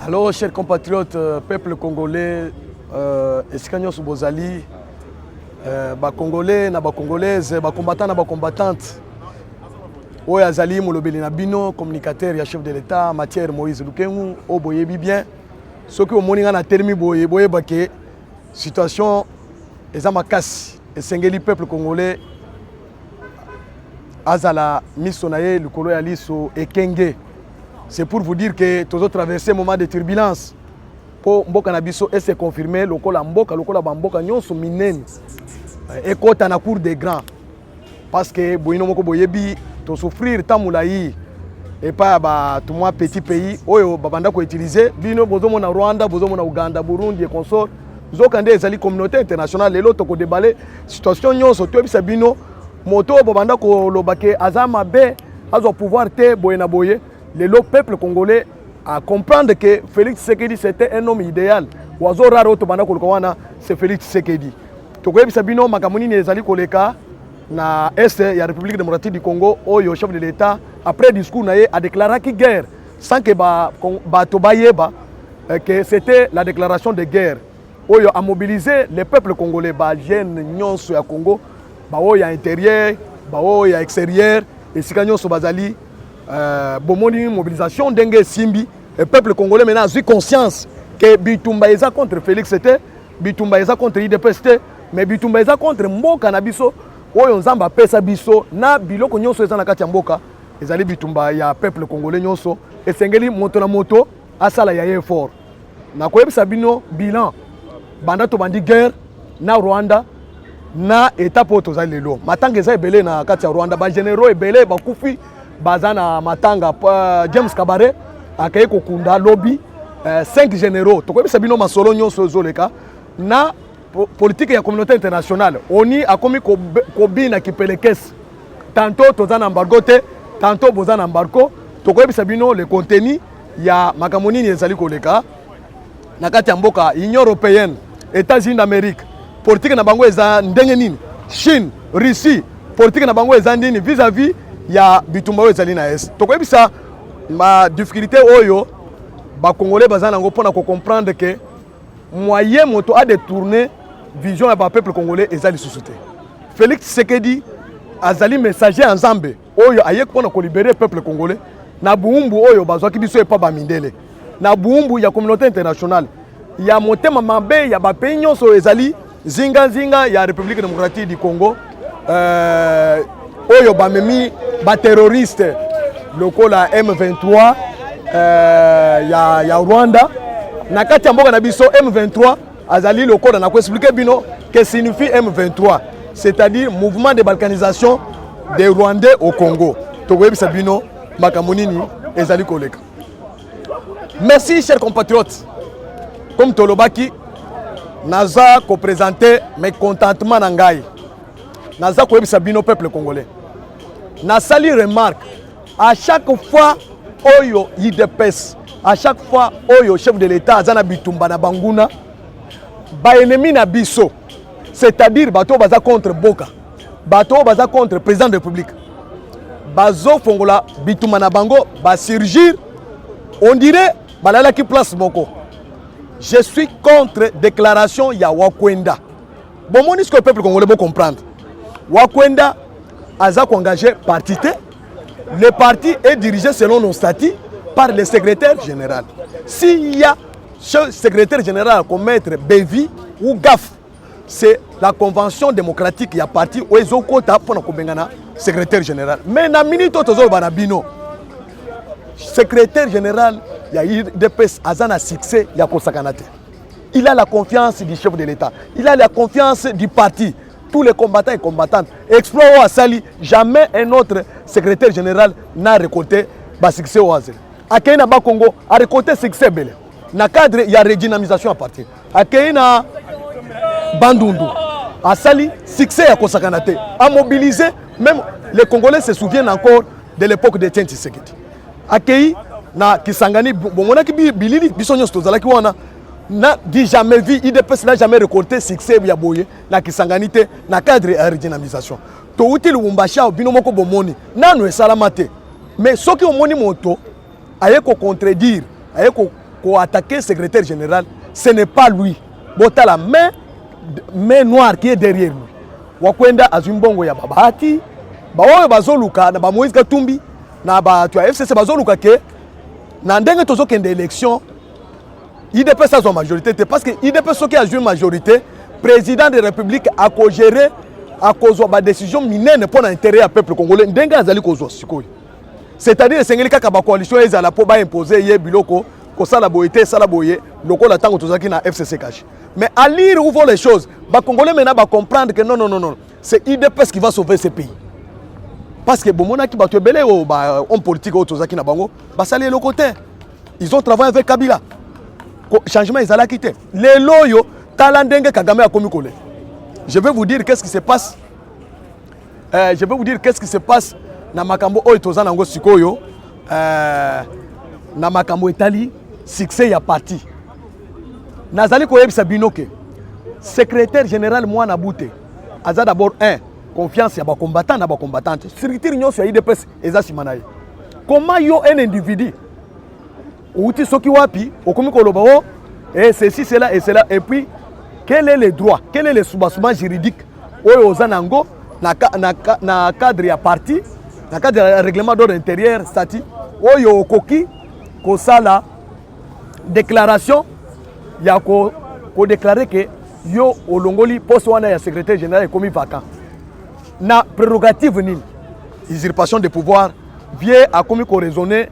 Alors, chers compatriotes, peuple congolais, Escanio Soubozali, Congolais, Congolaises, combattants, combattantes, Oya Zali, Molobeli Nabino, communicateur, chef de l'État, matière Moïse Lukengu, Oboye bien. Ce qui au Moninga na termi boye bake, situation, Ezamakasi, et Sengeli peuple congolais, Azala, Missonaye, le Kolo Yaliso et Kenge. C'est pour vous dire que tous autres traversé un moment de turbulence. Pour Mboka Nabiso, et c'est confirmé, le Kola Mboka, Nyon sont minés. Et quand on a cours des grands. Parce que Boino Moko Boyebi, to souffrir Tamoulaï, et pas tout le monde petit pays, Oyo Babanda ko utiliser, Bino Bozomo na Rwanda, Bozomo na Uganda, Burundi et consorts. Zokande ezali communauté internationale, les autres ko déballer situation nyon so to Bino, moto Babanda ko lobake azama be, azo pouvoir te boyena boye. Le peuple congolais a comprendre que Félix Tshisekedi c'était un homme idéal. Oiseau rare otobanda kolokwana c'est Félix Tshisekedi. Tokoyebi sabino makamoni ezali koleka na est ya République démocratique du Congo oyo chef de l'État après discours naé a déclaré qui guerre sans que tobayeba que c'était la déclaration de guerre. Oyo a mobilisé le peuple congolais ba jeune nyonso ya Congo ba oyo intérieur ba oyo extérieur et sikanyo so bazali bomoni mobilisation dengue simbi le peuple congolais maintenant a eu conscience que Bitumba eza contre Félix c'était Bitumba eza contre IDPS mais Bitumba eza contre Mboka na biso oyo nzamba pesa biso na biloko nyonso eza na kati ya mboka ezali Bitumba ya peuple congolais nyonso esengeli moto na moto asala ya effort na koyebisa bino bilan banda to bandi guerre na Rwanda na état poto za lelo matanga eza ebele na kati ya Rwanda ba généraux ebele bakufi bazana matanga James Kabare akaye kokunda lobby 5 généraux tokoyebisa bino masolo nyonso zoleka na politique ya communauté internationale oni akomi kobina kipelekesi tantôt tozana embargo te tantôt bozana embargo tokoyebisa bino le contenu ya makamoni ni ezali koleka na kati ya mboka Union européenne États-Unis d'Amérique politique na bango eza ndenge nini Chine Russie politique na bango eza ndini vis-à-vis ya Bitumba oyo ezali na est tokoyebisa ma difficulté oyo ba congolais bazana ngo pona ko comprendre que moyen moto a détourné vision ya ba peuple congolais ezali susute Félix Tshisekedi azali messager ensemble oyo aye pona ko libérer peuple congolais na buumbu oyo bazwaki biso epa ba mindele na buumbu ya communauté internationale ya motema mabe ya ba pays nyonso ezali zinga ya République démocratique du Congo oyo bamemi ba terroriste lokola M23 ya Rwanda na kati ya mboka na biso M23 azali lokola na ko expliquer bino que signifie M23 c'est-à-dire mouvement de balkanisation des Rwandais au Congo tokoyebisa bino makamonini ezali koleka. Merci chers compatriotes, comme tolobaki naza ko présenter mes contentements na ngai naza ko yebisa bino peuple congolais na sali remarque à chaque fois oyo IDPS à chaque fois oyo chef de l'État azana Bitumba na banguna ba ennemi na biso c'est-à-dire bato baza contre Boka bato baza contre président de la République bazo fongola Bitumba na bango ba surgir on dirait balala ki place moko. Je suis contre déclaration ya Wakwenda. Bon mon ce que le peuple congolais peut comprendre. Wakwenda a engagé parti T. Le parti est dirigé selon nos statuts par le secrétaire général. S'il y a ce secrétaire général comme maître Bevi ou GAF, c'est la convention démocratique, il y a parti où ils ont quota pour le secrétaire général. Mais dans la minute où secrétaire général, il y a eu des succès, il y a il a la confiance du chef de l'État, il a la confiance du parti. Tous les combattants et combattantes. Exploit à Sali, jamais un autre secrétaire général n'a récolté le succès au Azel. À Kenya Congo a récolté succès belé. Dans le cadre, il y a redynamisation à partir. À Kenya Bandundu, à Sali, succès à Kosakanate. A mobilisé, même les Congolais se souviennent encore de l'époque de Tiens Tshisekedi. À Kenya, na Kisangani, bon, Bilili, Bisonyo Stozalaki wana. N'a jamais vu, IDPS n'a jamais récolté succès ya boye na Kisanganité na cadre de redynamisation. To uti Lubumbashi binomoko bomoni nanu esalamate. Mais ce qui omoni moto aye ko contredire, aye ko pour attaquer le secrétaire général, ce n'est pas lui. Bota la main noire qui est derrière lui. Wakwenda azumbongo ya babati, baoyo bazoluka na ba Moïse Katumbi, na ba tu FCC bazoluka ke na ndenge tozo kende élection, IDPS a son majorité parce que IDPS qui a joué majorité, président de la République a co-géré à cause de la décision mineure pour l'intérêt du peuple congolais. Ndenge azali kozo sikoyo. C'est-à-dire que sengeli kaka ba coalition ezala po ba imposer ye biloko ko sala boyete sala boye loko la tango tozaki na FCC cash. Mais à lire où vont les choses, les Congolais maintenant va comprendre que non, c'est IDPS qui va sauver ce pays. Parce que bon mona ki ba tebele o ba homme politique o tozaki na bango, ba sali le côté. Ils ont travaillé avec Kabila. Changement ils allaient quitter. Les loyo talandenge Kagame a komi kole. Je vais vous dire qu'est-ce qui se passe. Na makambo oyo tozana ngo sikoyo na makambo etali succès ya parti. Nazali koyebisa binoke secrétaire général Mwana Bute aza d'abord confiance ya ba combattant na ba combattante structure nyonso ya IDPS eza simanaye. Comment yo un individu outi soki wapi okomi koloba o et ceci cela et cela et puis quel est le droit, quel est le soubassement juridique oyo ozanango na cadre ya parti, na cadre ya règlement d'ordre intérieur statut oyo okoki ko sala déclaration ya ko déclarer que yo olongoli poste wana ya secrétaire général comme vacant na prérogative nini usurpation de pouvoir vient à comme ko raisonner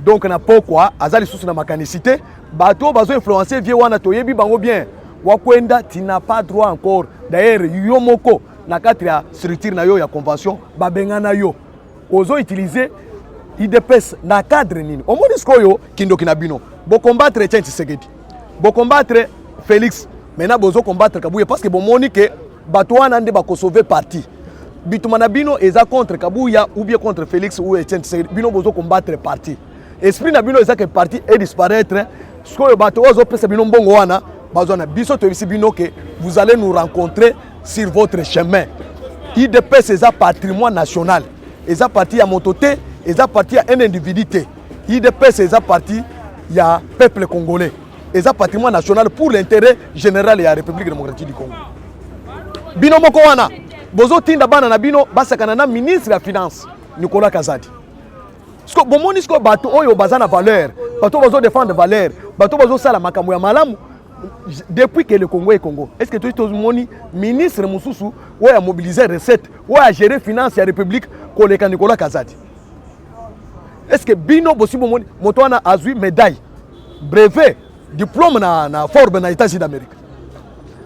donc na pourquoi azali sous na mécanicité bato bazo influencer vie wana toyebi bango bien wakwenda tu n'as pas droit encore d'ailleurs yo moko na cadre ya structure na yo ya convention babengana yo ozo utiliser IDPS na cadre nini omonisko yo kindoki na bino bo combattre Etienne Tshisekedi bo combattre Félix maintenant bozo combattre Kabuye parce que bon moni que bato wana nde ba ko sauver parti bituma na bino eza contre Kabuya ou bien contre Félix ou Etienne Tshisekedi bino bozo combattre parti esprit na bino eza que parti est disparaître sko bato ozo pesa bino mbongo wana bazona biso to bisi bino que vous allez nous rencontrer sur votre chemin. IDPS c'est un patrimoine national eza parti à mototé eza parti à un individu IDPS c'est un parti ya peuple congolais eza patrimoine national pour l'intérêt général de la République démocratique du Congo. Bino moko wana bozo tinda bana na bino basakana na ministre ya finance Nicolas Kazadi. Sko bomoni sko bato oyo bazana valeur, bato bazo défendre valeur, bato bazo sala makambo ya malamu depuis que le Congo est Congo. Est-ce que tu as moni ministre Moussousou ou a mobilisé recettes ou a géré finance ya République koleka Nicolas Kazadi? Est-ce que bino possible moni motoana azui médaille brevet diplôme na Forbes na États-Unis d'Amérique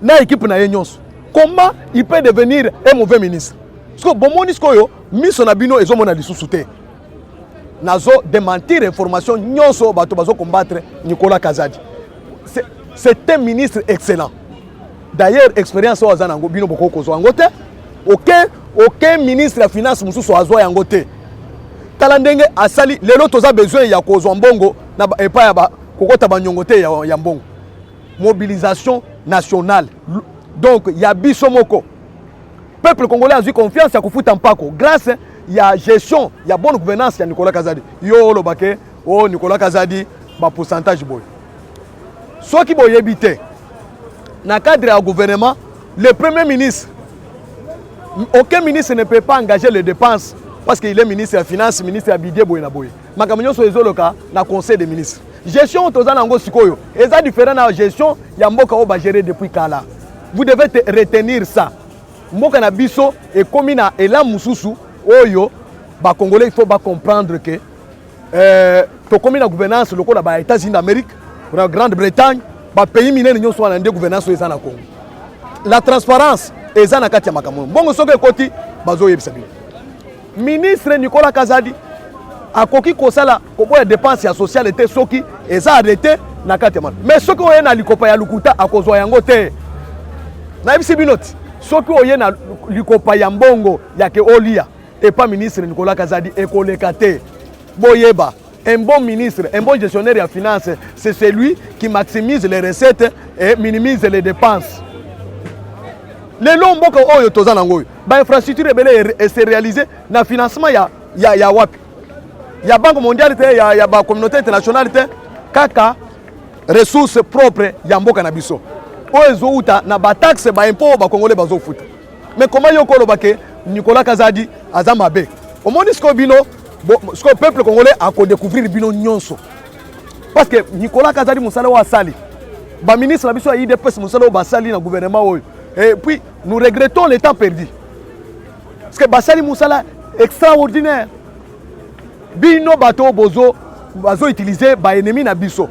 na équipe na yenyos? Comment il peut devenir un mauvais ministre? Parce que bon moni sko yo miso na bino ezomona lisusu te. Nazo démentir information nyonso bato bazo combattre Nicolas Kazadi. C'est un ministre excellent. D'ailleurs, expérience au Azanango bino boko kozo angote. Aucun ministre de la finance mususu azwa yangote. Talandenge asali lelo toza besoin ya kozo mbongo na epa ya ba kokota banyongote ya mbongo. Mobilisation nationale. Donc ya biso moko. Peuple congolais a eu confiance ya kufuta mpako grâce ya gestion ya bonne gouvernance ya Nicolas Kazadi. Yo lo bake o Nicolas Kazadi ba pourcentage boy. Ceux qui boyent habiter dans le cadre du gouvernement, le premier ministre, aucun ministre ne peut pas engager les dépenses parce qu'il est ministre de la Finance, ministre de la Bidé boy na boy. Makamanyo so ezoloka na conseil des ministres. Gestion toza nango sikoyo. Eza différent na gestion ya mboka o ba gérer depuis kala. Vous devez retenir ça. Mboka na biso et comme na ela mususu oyo ba congolais il faut ba comprendre que to comme na gouvernance loko na ba États-Unis d'Amérique la Grande-Bretagne, les pays minés ne sont pas en gouvernance au Congo. La transparence est dans le Makamon. Bon, ce que côté, bazo yebsabi. Ministre Nicolas Kazadi a koki kosala kobo ya dépenses sociales était soki eza arrêté na katement. Mais ce que oyena likopa ya lukuta akozwa yango te. Na bisi binoti. Ce que oyena likopa ya mbongo ya ke olia et pas ministre Nicolas Kazadi ekoleka te. Boyeba. Un bon ministre, un bon gestionnaire de finances, c'est celui qui maximise les recettes et minimise les dépenses. Les longs boko oyo toza nango, ba infrastructure belé est réalisé na financement ya wapi. Ya Banque mondiale te ya ba communauté internationale te kaka ressources propres ya mboka na biso oyo ezouta na bataxe baimpôt bakongole bazofuta. Mais comment yo koloba ke Nicolas Kazadi aza mabe omoni siko bino siko peuple congolais akodécouvrir bino nyonso parce que Nicolas Kazadi musala wa asali ba ministre na biso ya IDPS musala wa basali na gouvernement oyo et puis nous regrettons le temps perdu parce que basali musala extraordinaire bino bato bazo utiliser ba ennemi na biso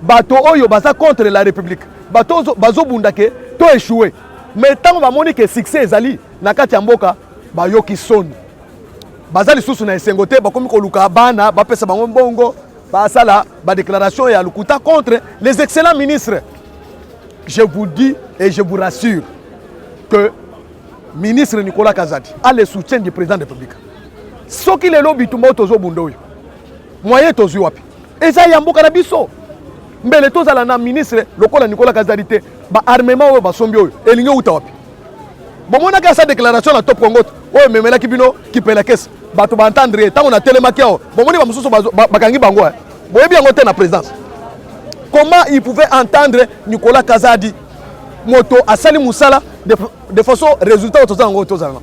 bato oyo baza contre la république bato bazo bundake to échouer mais tant bamoni que succès ezali na kati ya mboka bayoki soni bazali susu na esengo te bakomi koluka bana bapesa bango mbongo basala ba déclaration ya lukuta contre les excellents ministres. Je vous dis et je vous rassure que ministre Nicolas Kazadi a le soutien du président de la République. Ce qui est lobby tout le monde moyen tozu wapi eza ya mboka na biso mbele tozala na ministre lokola Nicolas Kazadi te ba armement oyo basombi oyo elingi uta wapi bomona ka sa déclaration na top Congo oyo memela kibino kipela kese bato ba entendre tango na telemaki awo bomoni ba mususu bakangi bango boyebi yango te na présidence. Comment il pouvait entendre Nicolas Kazadi moto asali musala de façon résultat autoza ngo tozala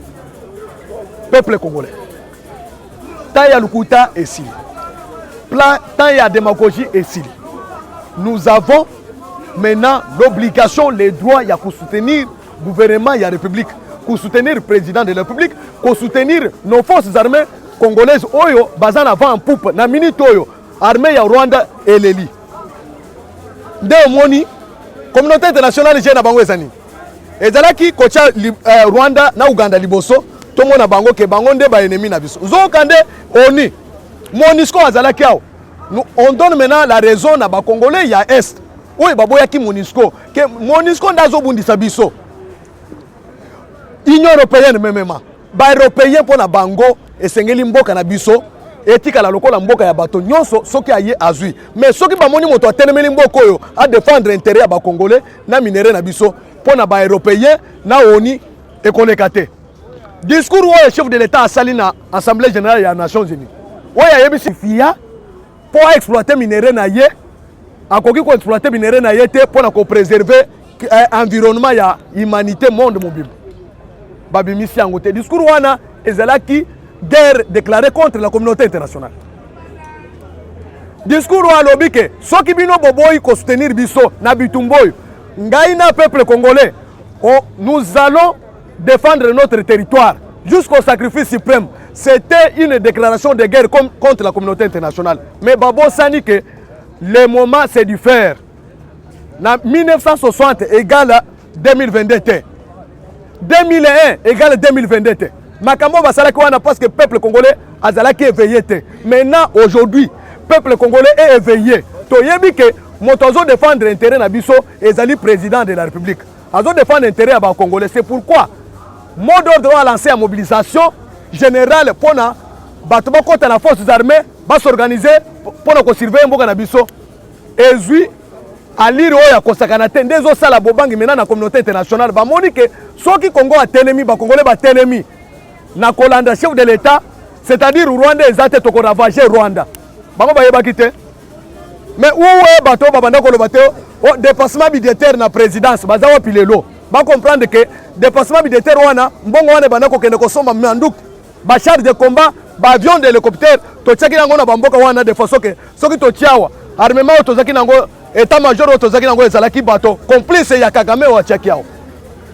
peuple congolais ta ya lukuta esili plan tant il y a démagogie ici. Nous avons maintenant l'obligation, les droits, il y a pour soutenir le gouvernement, il y a la République, pour soutenir le président de la République, pour soutenir nos forces armées congolaises, oyo, bazan avant en poupe, na minute oyo, armée ya Rwanda et Leli. De moni, communauté internationale j'ai na bango ezani. Ezalaki kocha Rwanda na Uganda liboso, to mona bango ke bango nde ba ennemi na biso. Zo kande oni Monisco azalaki awo. On donne maintenant la raison à Congolais, il y a Est. Oui, baboya ki Monisco. Que Monisco ndazo bundisa biso. Union européenne même. Ba européen pour na bango et sengeli mboka na biso. Etika la lokola mboka ya bato nyonso soki aye azui. Mais soki ba moni moto atelemeli mboka oyo a défendre intérêt ya ba Congolais na minere na biso pour na ba européen na oni ekonekate. Discours oyo chef de l'État asali na Assemblée générale ya Nations Unies. Oya yebisi fia pour exploiter minerai na ye akoki ko exploiter minerai na ye te pour ko préserver environnement ya humanité monde mobile babimisi yango te discours wana ezalaki guerre déclarée contre la communauté internationale. Discours wa lobi ke soki bino boboyi ko soutenir biso na bitumboy ngai na peuple congolais nous allons défendre notre territoire jusqu'au sacrifice suprême. C'était une déclaration de guerre contre la communauté internationale. Mais Babo Sani que le moment c'est du faire. En 1960 égale 2022. 2001 égale 2022. Makambo basalaki wana parce que le peuple congolais azalaki éveillé. Maintenant, aujourd'hui, le peuple congolais est éveillé. Toyebi que motozo défendre l'intérêt na biso ezali président de la République. Azo défendre l'intérêt à ba Congolais. C'est pourquoi mot d'ordre a lancé la mobilisation générale pour na bato bakota na forces armées va s'organiser pour surveiller mboka na biso ezui alire oya kosakana te ndezo sala bobangi maintenant na communauté internationale ba moni que soki Congo a telemi ba Congolais ba telemi na kolanda chef de l'État c'est-à-dire Rwanda ezate to ko ravager Rwanda bango ba yebaki te mais oué bato ba banda ko lo bato o dépassement budgétaire na présidence bazawa pilelo ba comprendre que dépassement budgétaire wana mbongo wana banda ko kende ko somba manduku ba charge de combat ba avion d'hélicoptère to tchaki nango na bamboka wana de façon que soki to tiawa armement to zaki nango état major to zaki nango ezalaki bato complice ya Kagame wa tchaki yao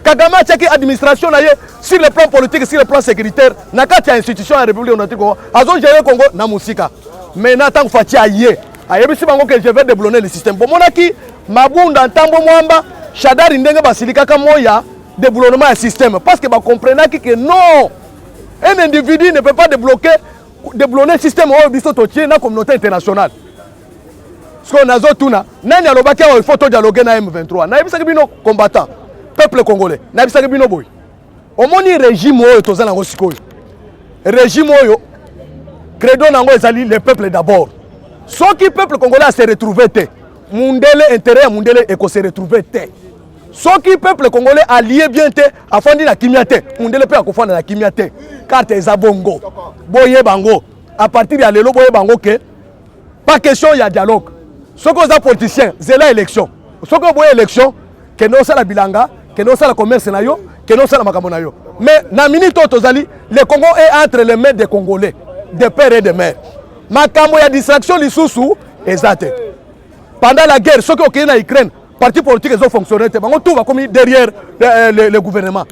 Kagame tchaki administration na ye sur le plan politique sur le plan sécuritaire na kati ya institution ya République démocratique Congo azo gérer Congo na musika mais na tant fati aye ayebisi bango que je vais déblonner le système bomonaki mabunda ntambo mwamba shadari ndenge basilikaka moya déblonnement ya système parce que ba comprenaki que non. Un individu ne peut pas débloquer le système dans la communauté internationale. Ce qu'on a zotuna, nani alobaki il faut dialoguer na M23. Na yebisaki bino combattant, peuple congolais. Na yebisaki bino boy. Omoni régime oyo tozana ngo sikoyo. Régime oyo credo nango ezali le peuple d'abord. Soki peuple congolais a se retrouver te, mundele intérêt ya mundele eko se retrouver te. Soki peuple congolais allié bien te afandi na kimia te mundele pe akofanda na kimia te carte eza bongo boye bango à partir ya lelo boye bango ke pas question ya dialogue Ceux qui sont politiciens, c'est l'élection. Ceux qui ont élection, que nous sommes la bilanga, que nous sommes la commerce, que nous sommes la makambo. Mais dans la minute où le Congo est entre les mains des Congolais, des pères et des mères. Makambo ya distraction les sous exact. Pendant la guerre, ceux qui ont en Ukraine, partis politiques ils ont fonctionné, tout va comme derrière le gouvernement.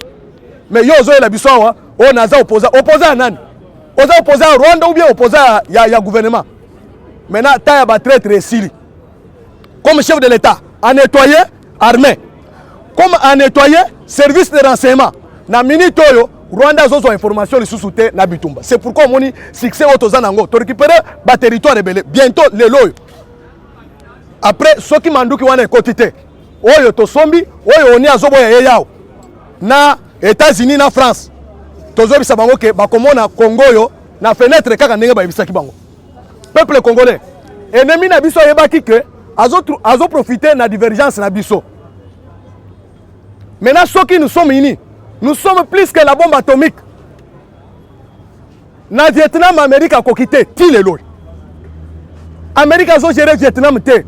Mais yo zo la biso wa, on a opposé à nani? On opposé à Rwanda ou bien opposé à gouvernement. Maintenant ta ba traître ici. Comme chef de l'État, à nettoyer armée. Comme à nettoyer service de renseignement. Na minute oyo Rwanda a des informations sur soutien na Bitumba. C'est pourquoi on a succès au Tozanango. Tu récupères le territoire rebelle. Bientôt les lois. Après ceux qui m'ont dit qu'ils ont quotité. Oyo to sombi, oyo oni azobo ya yao. Na États-Unis na France. Tozobi sabango ke bakomona Congo yo na fenêtre kaka ndenge ba bisaki bango. Peuple congolais. Ennemi na biso yebaki ke azo profiter na divergence na biso. Maintenant ceux qui nous sommes unis, nous sommes plus que la bombe atomique. Na Vietnam, Amérique a quitté, ti les lois. Amérique a géré Vietnam té.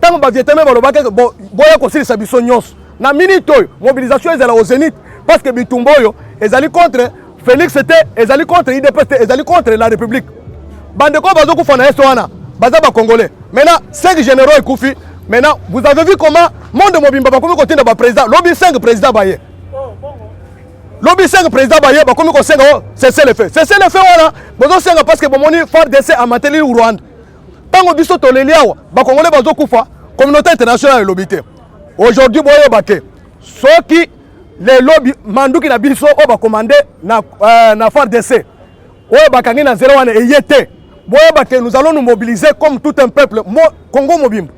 Tant que Vietnam a boya ko sili sabiso nyos. Na minute mobilisation est au zénith parce que Bitumba yo ezali contre Félix était ezali contre IDPS ezali contre la République. Bande ko bazo ku fana estwana, baza ba congolais. Maintenant 5 généraux et Koufi. Maintenant vous avez vu comment monde mobimba ba komi ko tinda ba président, lobby 5 président baye. Lobby 5 président Baye, comme on sait, c'est le fait. C'est le fait, voilà. Bon, c'est parce que bon, on est fort d'essai à maintenir le Rwanda. Tant qu'on dit ça, les liens, bah, on est basé Koufa, communauté internationale lobby. Aujourd'hui, bon, baké. Ceux qui les lobbies, mandou qui n'a biso, on va commander na fort d'essai. On va gagner na 0 et yété. Bon, baké, nous allons nous mobiliser comme tout un peuple. Congo mobile,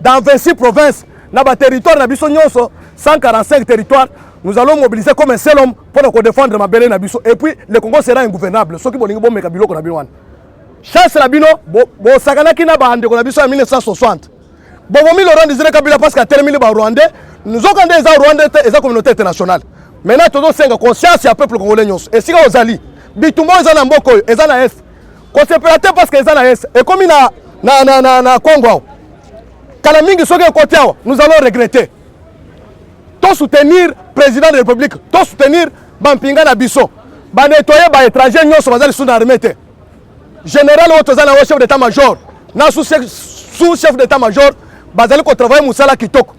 dans 26 provinces, dans le territoire, na biso nyonso, 145 territoires. Nous allons mobiliser comme un seul homme pour défendre ma belle Nabiso. Et puis le Congo sera ingouvernable. Ce qui est bon, mais Kabilo Konabino. Chasse Labino, bon, Sakana qui n'a pas de Konabiso en 1960. Bon, on Laurent disait Kabila parce qu'il a terminé le Rwandais. Nous avons des Rwandais et la communauté internationale. Maintenant, tout le monde a conscience, il y a un peuple congolais. Et si on alliés, Bitumbo est en Mboko, est en Est. Quand c'est pélaté parce qu'ils sont en Est. Et comme il na Congo, Kalamingi Soge côté, nous allons regretter. Tout soutenir le président de la République, tout soutenir Bampinga Nabiso, ba nettoyer ba étranger nyos bazali sous l'armée. Général Otozana chef d'état-major, na sous chef d'état-major, bazali ko travailler musala kitoko.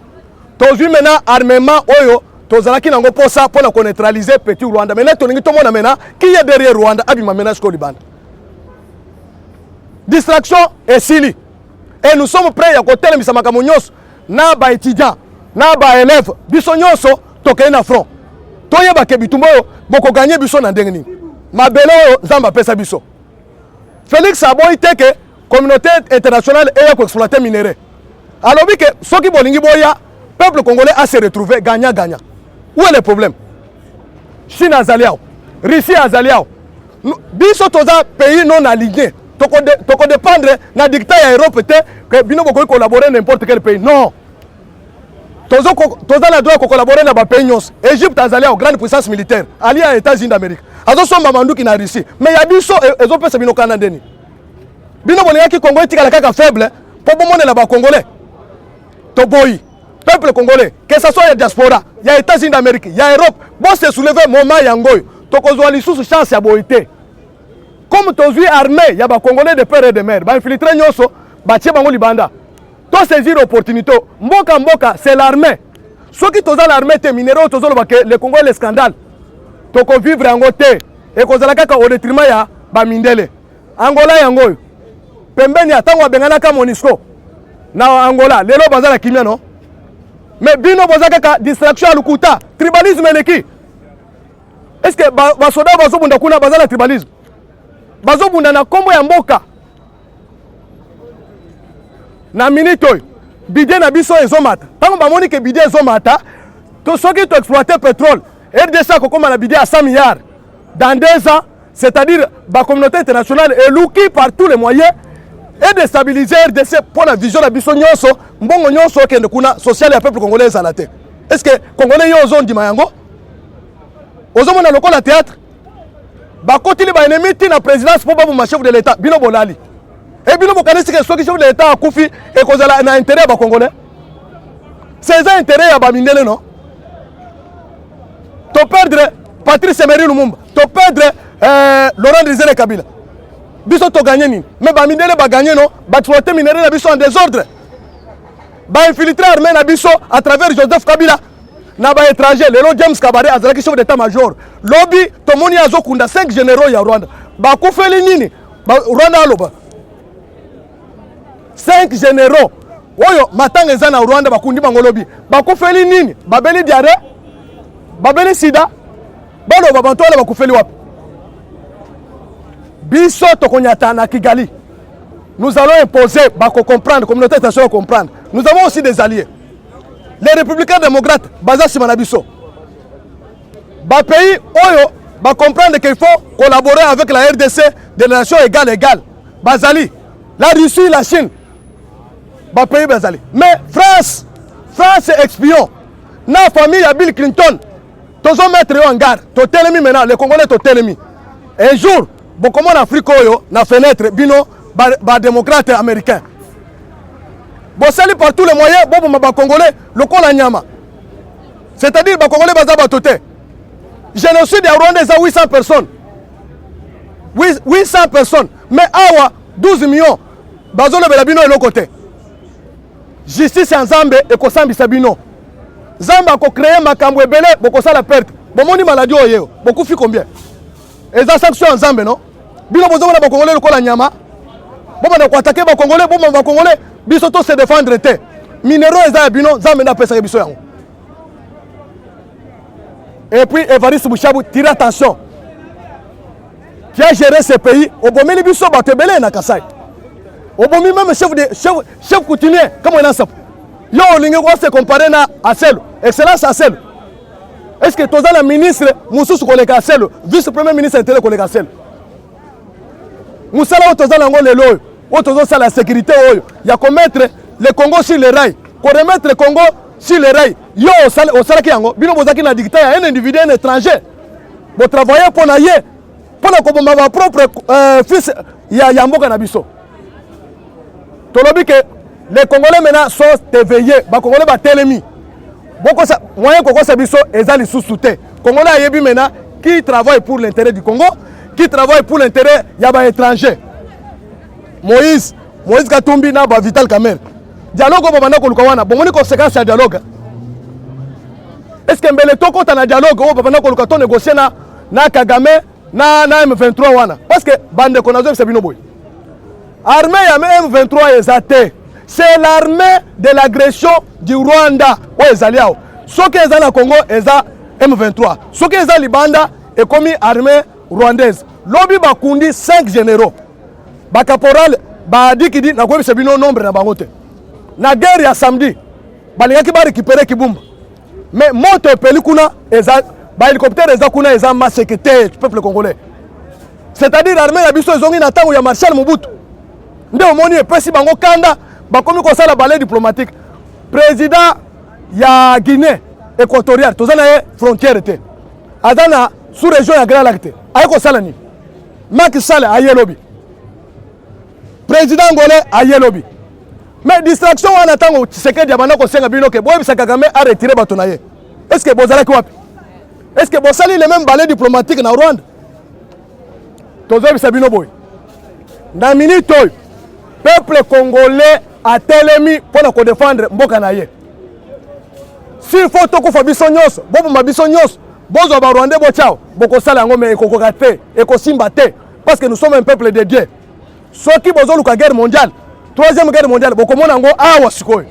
Tozui maintenant armement oyo, tozala ki nango posa pour la neutraliser petit Rwanda. Maintenant toningi to mona maintenant qui est derrière Rwanda abima menace ko Liban. Distraction et sili. Et nous sommes prêts à côté de Misamaka Munyos na ba étudiant. Na ba élève biso nyonso tokei na front toyeba ke bitumba yo boko gagner biso na ndenge nini mabelo nzamba pesa biso Félix aboyi teke communauté internationale et ko exploiter minerai alobi ke soki bolingi boya peuple congolais a se retrouver gagnant gagnant. Où est le problème? Chine azaliao, Russie azaliao, biso toza pays non aligné toko dépendre na dictat ya Europe te que bino boko collaborer n'importe quel pays. Non, toza la droit de collaborer avec les pays nyonso. Égypte azali aux grande puissance militaire, allié aux États-Unis d'Amérique. Azo somba mandu qui na Russie. Mais ya biso ezo pesa bino kanandeni. Bino bolinga ki Congo etika la kaka faible pour bomone la ba congolais. To boy, peuple congolais, que ça soit la diaspora, il y a États-Unis d'Amérique, il y a Europe, bon se soulever moment yangoy. To kozwa lisusu chance ya boité. Comme tozui armée, il y a ba congolais de père et de mère, ba infiltrer nyonso, ba tie bango libanda. To saisir l'opportunité. Mboka mboka, c'est l'armée. Ceux qui sont dans l'armée, c'est minéraux, le Congo est le scandale. Toko vivre en côté. Et qu'on a au détriment ya Bamindele. Angola yango. Pembeni atango bengana ka Monisco. Na Angola, lelo bazala kimia non. Mais bino bazaka distraction à lukuta, tribalisme neki. Est-ce que basoda bazobunda kuna bazala tribalisme? Bazobunda na kombo ya mboka. Na minute bidé na biso ezomata. Tant que moni que bidé ezomata, to soki to exploiter pétrole, RDC ko comme na bidé à 100 milliards. Dans 2 ans, c'est-à-dire la communauté internationale est louki par tous les moyens et de stabiliser RDC pour la vision de la biso nyonso, mbongo nyonso ke ndekuna social ya peuple congolais zalate. Est-ce que congolais yo zone di mayango? Ozomona lokola théâtre. Ba kotili ba ennemi ti na présidence pour ba chef de l'état, bino bolali. Et bien, vous connaissez que ceux qui sont de l'État à Koufi et qu'on a un intérêt à Congolais. C'est un intérêt à Bamindele, non? Tu perdre Patrice Emery Lumumba, tu perdre Laurent Désiré Kabila. Biso to gagné, mais Bamindele va gagner, non? Batouate minéraux biso en désordre. Ba infiltrer armée na biso à travers Joseph Kabila. Na ba étranger, le James Kabare azalaki chef d'état-major. Lobby tomoni azokunda 5 généraux ya Rwanda. Ba kufeli nini? Ba Rwanda aloba. 5 généraux. Oyo matanga eza na Rwanda bakundi bango lobby. Ba kufeli nini? Babeli diarrhée. Babeli sida. Balo babantu ala bakufeli wapi? Biso tokonyata na Kigali. Nous allons imposer, comprendre, communauté internationale comprendre. Nous avons aussi des alliés. Les républicains démocrates, Baza Simanabiso. Ba pays, Oyo, va comprendre qu'il faut collaborer avec la RDC des nations égales. Bazali, la Russie, la Chine. Ba pays Bazali. Mais France est espion. Na famille à Bill Clinton. Tous les mettre en garde. Totelemi maintenant, les Congolais totelemi. Un jour, bon comment en Afrique, Oyo, na fenêtre, bino, ba démocrate américain. Bon, salut par tous les moyens, bon, ba Congolais, le col à Nyama. C'est-à-dire, ba Congolais, baza batoté. Génocide à Rwanda, c'est 800 personnes. 800 personnes. Mais awa, 12 millions. Bazolo belabino et l'autre côté. Justice en Zambé et Kosambi Sabino. Zamba a créé Makambo et Belé, beaucoup ça la perte. Bon, mon maladie, beaucoup fait combien? Et ça sanction en Zambé, non? Bino bozo na ba Congolais, le col à Nyama. Bon, on va attaquer les Congolais, bon, on va Congolais, bisoto se défendre. Minéraux, ils ont bino, zame na pesa biso yango. Et puis, Evariste Bouchabou, tire attention. Qui a géré ce pays, au bon milieu biso, batebele na Kassai. Au bon milieu, même chef coutumier, comment il en sait? Yo, on se comparer à Sel, excellence à Sel. Est-ce que tu as le ministre, Moussous collègue à Sel, vice-premier ministre intérieur collègue à Sel? Moussala, on a le loy. Autour la sécurité, il y a qu'on mettre le Congo sur les rails. Qu'on remettre le Congo sur les rails. Yo, au Salaki Yango, Bino Bozaki n'a dicté à un individu, un étranger. Vous travaillez pour naïe, pour la propre fils, il y a Yambo Kanabiso. Tolobi que les Congolais maintenant sont éveillés, les Congolais sont télémis. Beaucoup ça, moyen Congo Sabiso, ils ont les sous-soutés. Congolais Ayebi maintenant, qui travaille pour l'intérêt du Congo, qui travaille pour l'intérêt des étrangers. Moïse Katumbi na Vital Kamerhe. Dialogue au Babana Kolukawana. Bon, on est conséquence à dialogue. Est-ce que Mbele Toko na dialogue au Babana Kolukato négocier na Kagame na M23 wana? Parce que bande konazo c'est bino boy. Armée ya M23 ezate. C'est l'armée de l'agression du Rwanda. O ezaliao. Ce qui est dans le Congo eza M23. Ce qui est dans Libanda est comme armée rwandaise. Lobby bakundi 5 généraux. Ba caporal ba dikidi na kwa bino nombre na bangote. Na guerre ya samedi balingaki ba récupérer Kibumba. Mais moto pelikuna eza ba hélicoptère eza kuna eza ma sécurité du peuple congolais. C'est-à-dire l'armée ya biso ezongi na tango ya Marshal Mobutu. Nde omoni epesi bango kanda ba komi ko sala balai diplomatique. Président ya Guinée équatoriale tozana ye frontière te. Azana sous région ya Grand Lac te. Ayeko sala ni. Macky Sall ayelobi. Président Ngolais a yelobi. Mais distraction on attend au Tshisekedi Diabana ko senga bino ke boy bisa Kagame a retiré batonaye. Est-ce que bozala ki wapi? Est-ce que bosali les mêmes balais diplomatiques na Rwanda? Tozo bisa bino boy. Na minute peuple congolais a telemi pour ko défendre mboka na ye. S'il faut toko fa biso nyos, bobo mabiso nyos, bozo ba Rwandais bo chao, boko sala ngome ekoko te, ekosimba te parce que nous sommes un peuple de Dieu. Ceux qui ont la guerre mondiale, troisième guerre mondiale, beaucoup de gens ont dit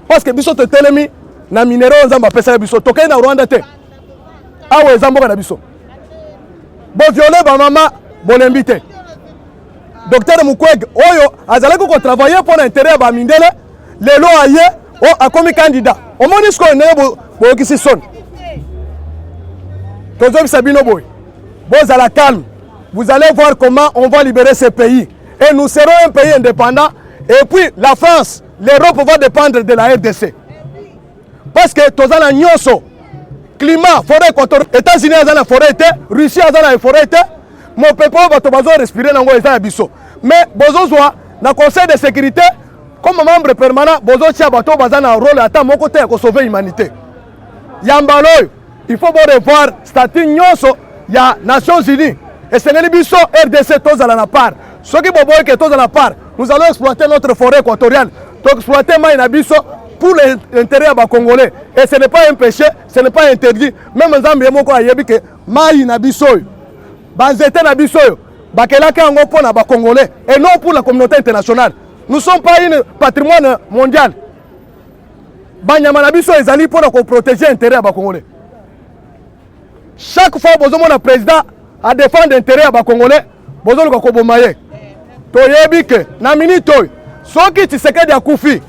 parce que biso te telemi na minéraux nzamba pesa biso tokai na Rwanda te. Awa ezamboka na biso. Bo violer ba mama bolembite. Docteur Mukwege oyo azalaki ko travailler pour l'intérêt ba mindele lelo aye o akomi candidat. O moni sko ne bo kisi son. Tozo bisabino boy. Boz à la calme. Vous allez voir comment on va libérer ce pays. Et nous serons un pays indépendant. Et puis la France, l'Europe va dépendre de la RDC. Parce que tous les nyoso, climat, forêt équatoriale, États-Unis ont la forêt, Russie a la forêt, mon peuple va respirer dans les abisso. Mais besoin na conseil de sécurité comme membre permanent bozo tia bato baza na rôle ata moko te ko sauver humanité yambalo il faut revoir statut nyonso ya Nations Unies et sengeli biso RDC tozala na part soki boboye ke tozala na part nous allons exploiter notre forêt équatoriale donc exploiter mai na biso pour l'intérêt ya ba Congolais et ce n'est pas un péché ce n'est pas interdit même nzambe moko ayebi ke mai na biso banzete na biso bakelaki yango mpona ba Congolais et non pour la communauté internationale. Nous ne sommes pas un patrimoine mondial. Banyama na biso ezali pour protéger l'intérêt des Congolais. Chaque fois que le président a défendu l'intérêt des Congolais, vous avez dit que na minute soki Tshisekedi akufi,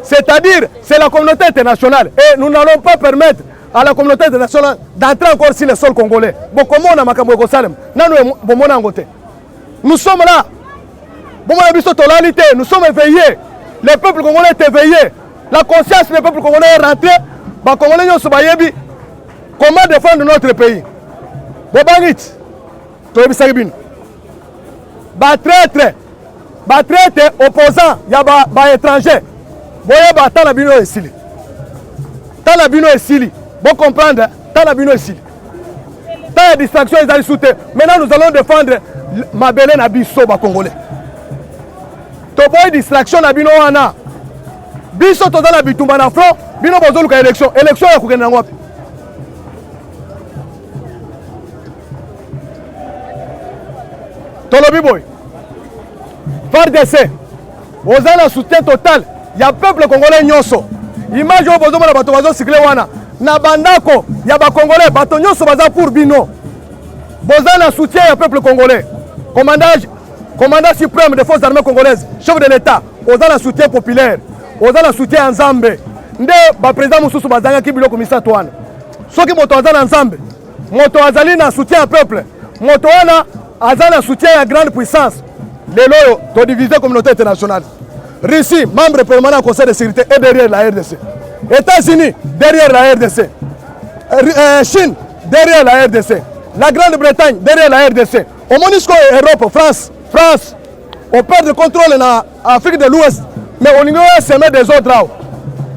c'est-à-dire c'est la communauté internationale et nous n'allons pas permettre à la communauté internationale d'entrer encore sur le sol congolais. Bon comment on a makambo ko salem nanu bomona ngote. Nous sommes là. Nous sommes éveillés. Le peuple congolais est éveillé. La conscience du peuple congolais est rentrée. Les Congolais sont éveillés. Comment défendre notre pays? Bobangit, Toyebisagibin. Traître opposant, il y a étrangers. Boye ba talabino esili. Talabino esili. Bon comprendre, talabino esili. Tant de distractions ils allaient soutenir. Maintenant nous allons défendre Mabele na biso ba Congolais. Toboy distraction na bino wana. Biso toza na bitumba na front, bino bozoluka élection. Élection ya kokenda ngwapi? Tolobi boy. FARDC. Oza na soutien total. Ya peuple congolais nyonso. Image o bozo na bato bazo cycler wana. Na bandako ya ba Congolais bato nyonso baza pour bino. Boza na soutien ya peuple congolais. Commandant suprême des forces armées congolaises, chef de l'État, aux la soutien populaire, aux la soutien en Zambé. Nde ba président Moussou Bazanga ki biloko misato wana. Soki moto azala en Zambé, moto azali na soutien au peuple, moto wana azala na soutien à grande puissance. Lelo to diviser communauté internationale. Russie, membre permanent du Conseil de sécurité est derrière la RDC. États-Unis derrière la RDC. Chine derrière la RDC. La Grande-Bretagne derrière la RDC. Au MONUSCO Europe, France, on perd le contrôle en Afrique de l'Ouest, mais on ignore semer des autres là.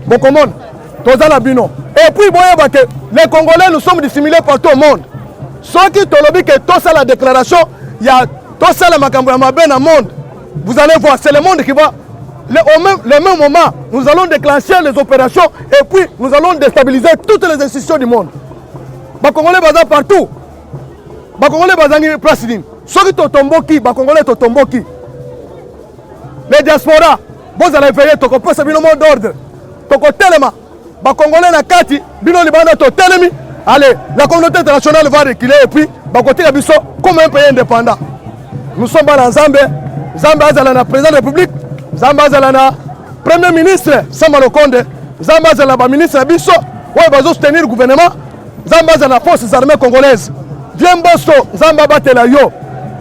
Bon, comment? Et puis, les Congolais, nous sommes dissimulés partout au monde. Ceux qui ont dit que tout ça, la déclaration, il y a tout ça, la macambouamabé dans le monde. Vous allez voir, c'est le monde qui va. Le même moment, nous allons déclencher les opérations et puis nous allons déstabiliser toutes les institutions du monde. Les Congolais sont partout. Les Congolais sont place. Ceux qui sont tombés, les Congolais sont tombés. Les diasporas, vous allez veiller, vous allez faire un mot d'ordre. Vous allez tellement. Les Congolais na kati, bino libanda to telemi. Allez, la communauté internationale va reculer et puis, bakote la biso comme un pays indépendant. Nous sommes dans Zambie. Zambie est la président de la République. Zambie est la premier ministre Sama Lokonde. Zambie est la ministre de biso. Ouais, va soutenir le gouvernement. Zambie est la forces armées congolaises. Viens bosso, Zambie bate la yo.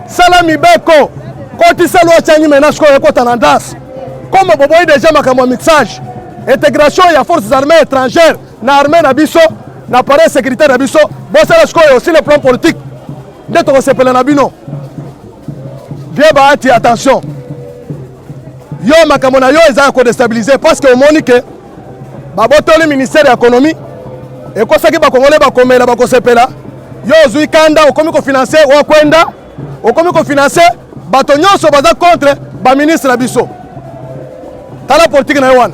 Salami Beko. Quand tu sais l'ouachani menace qu'on est en andas. Comme vous voyez déjà ma mixage. Intégration et forces armées étrangères. Na armée na biso. L'appareil sécuritaire d'Abisso, bon, c'est aussi le plan politique. Dès qu'on s'appelle Nabino. Viens, attention. Yo, Makamona, yo, ils ont déstabilisé parce que au Monique, le ministère de l'économie, et quoi ça qui va congolais, va comme là, va s'appeler là. Yo, Zui Kanda, au comité financier, au Kwenda, au comité financier, Batonio, se basa contre le ministre d'Abisso. T'as la politique na Yohan.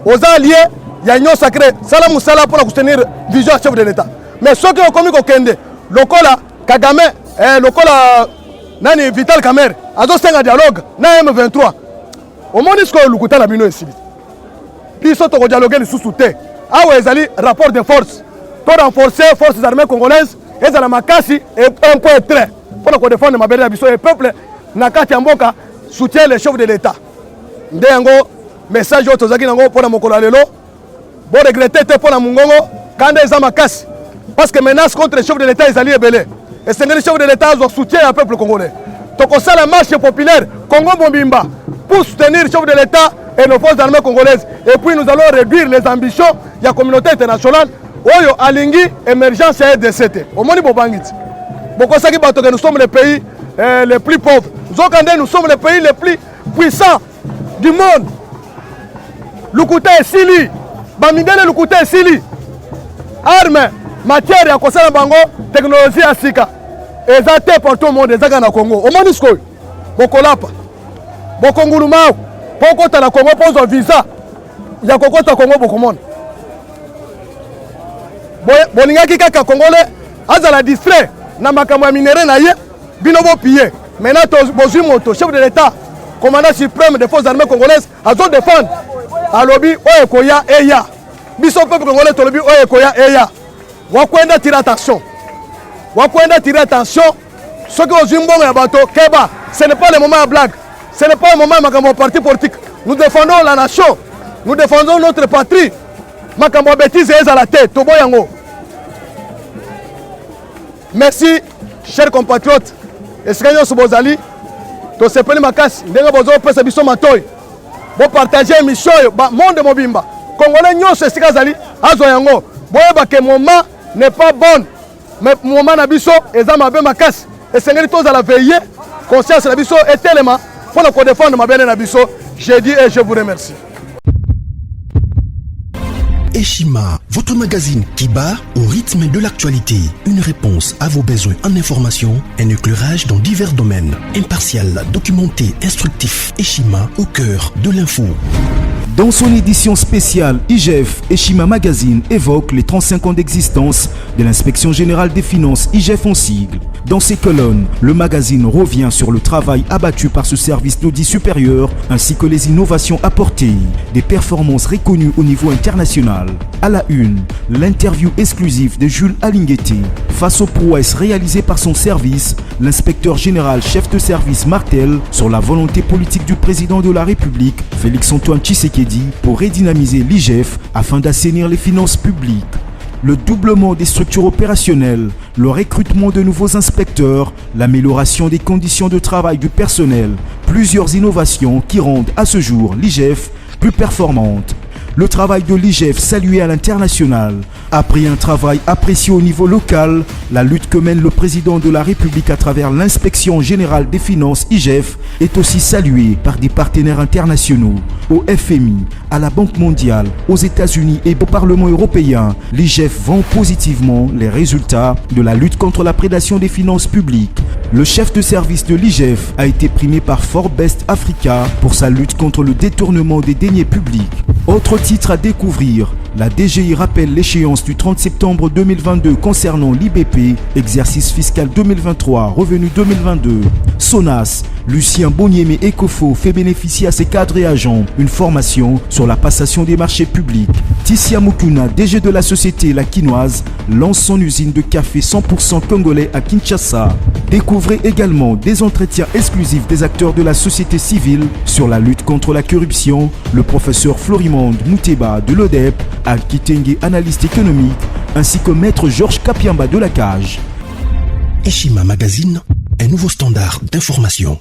Aux alliés, il y a une union sacrée, Salam Moussala pour soutenir la vision chef de l'État. Mais ceux qui ont commis au Kende, le Kola, Kagame, le Kola, Nani Vital Kamer, Azo Senga dialogue, na M23. Au monde, ce que le Kouta la Bino ici. Puis ils sont au dialogue, ils sont sous-soutés. Ah ouais, ils ont rapport de force. Pour renforcer les forces armées congolaises, ils ont la Makasi et un point très. Pour qu'on défende ma belle Abisso et le peuple, Nakati Amboka soutient les chefs de l'État. Ndengo, message au Tozaki Nango pour la Mokola Lelo. Bon regretter pour la Mungongo quand ils ont ma casse. Parce que menace contre les chefs de l'État, ils allaient belé. Et c'est les chefs de l'État qui soutiennent le peuple congolais. Donc on sait la marche populaire Congo Bombimba pour soutenir les chefs de l'État et nos forces armées congolaises. Et puis nous allons réduire les ambitions de la communauté internationale. Oyo Alingi, émergence et RDC. Au Moni Bobangit. Nous sommes les pays les plus pauvres. Nous sommes les pays les plus puissants du monde. Lukuta et Sili, Bamidele Lukuta et Sili, armes, matière ya kosala bango, technologie à Sika. Ezate pour tout le monde, ezaka na Congo. Au Monisco, Bokolapa, Bokongulumao, Pokota na Congo, pose un visa. Ya Kokota Congo, Bokomon. Bolingaki kaka Congolais, azala distrait, na makambo ya minéraux na ye, binobo pillé. Maintenant, Bozui Moto, chef de l'État, commandant suprême des forces armées congolaises, a zone défendre. Alobi, Oekoya, Eya. Biso peuple congolais, Tolobi, Oekoya, Eya. Wakwenda tire attention. Wakwenda tire attention. Ce que vous avez dit, bateau, Keba, ce n'est pas le moment à blague. Ce n'est pas le moment à mon parti politique. Nous défendons la nation. Nous défendons notre patrie. Makambo bêtise est à la tête. Tobo Yango. Merci, chers compatriotes. Et ce que nous sommes to sepeli makasi ndenge bozo pesa biso matoy bo partager émission monde mobimba congolais nyonso esika zali azo yango boyeba ke moment n'est pas bon mais moment na biso eza mabe makasi esengeli tozala veiller conscience na biso etelema pour ko défendre mabene na biso. Je dis et je vous remercie. Eshima, votre magazine qui bat au rythme de l'actualité. Une réponse à vos besoins en information, un éclairage dans divers domaines. Impartial, documenté, instructif. Eshima au cœur de l'info. Dans son édition spéciale, IGF Eshima Magazine évoque les 35 ans d'existence de l'Inspection Générale des Finances, IGF en sigle. Dans ses colonnes, le magazine revient sur le travail abattu par ce service d'audit supérieur ainsi que les innovations apportées, des performances reconnues au niveau international. À la une, l'interview exclusive de Jules Alinguetti. Face aux prouesses réalisées par son service, l'inspecteur général chef de service martèle sur la volonté politique du président de la République, Félix-Antoine Tshisekedi, pour redynamiser l'IGF afin d'assainir les finances publiques. Le doublement des structures opérationnelles, le recrutement de nouveaux inspecteurs, l'amélioration des conditions de travail du personnel, plusieurs innovations qui rendent à ce jour l'IGF plus performante. Le travail de l'IGF salué à l'international. Après un travail apprécié au niveau local, la lutte que mène le président de la République à travers l'inspection générale des finances IGF est aussi saluée par des partenaires internationaux. Au FMI, à la Banque mondiale, aux États-Unis et au Parlement européen, l'IGF vend positivement les résultats de la lutte contre la prédation des finances publiques. Le chef de service de l'IGF a été primé par Forbes Africa pour sa lutte contre le détournement des deniers publics. Autre titre à découvrir, la DGI rappelle l'échéance du 30 septembre 2022 concernant l'IBP, exercice fiscal 2023, revenu 2022. SONAS, Lucien Boniemé Ecofo fait bénéficier à ses cadres et agents une formation sur la passation des marchés publics. Tissia Mukuna, DG de la société La Quinoise, lance son usine de café 100% congolais à Kinshasa. Découvrez également des entretiens exclusifs des acteurs de la société civile sur la lutte contre la corruption, le professeur Florimond Mouteba de l'ODEP, Al-Kitenge, analyste économique, ainsi que maître Georges Kapiamba de la Cage. Eshima Magazine, un nouveau standard d'information.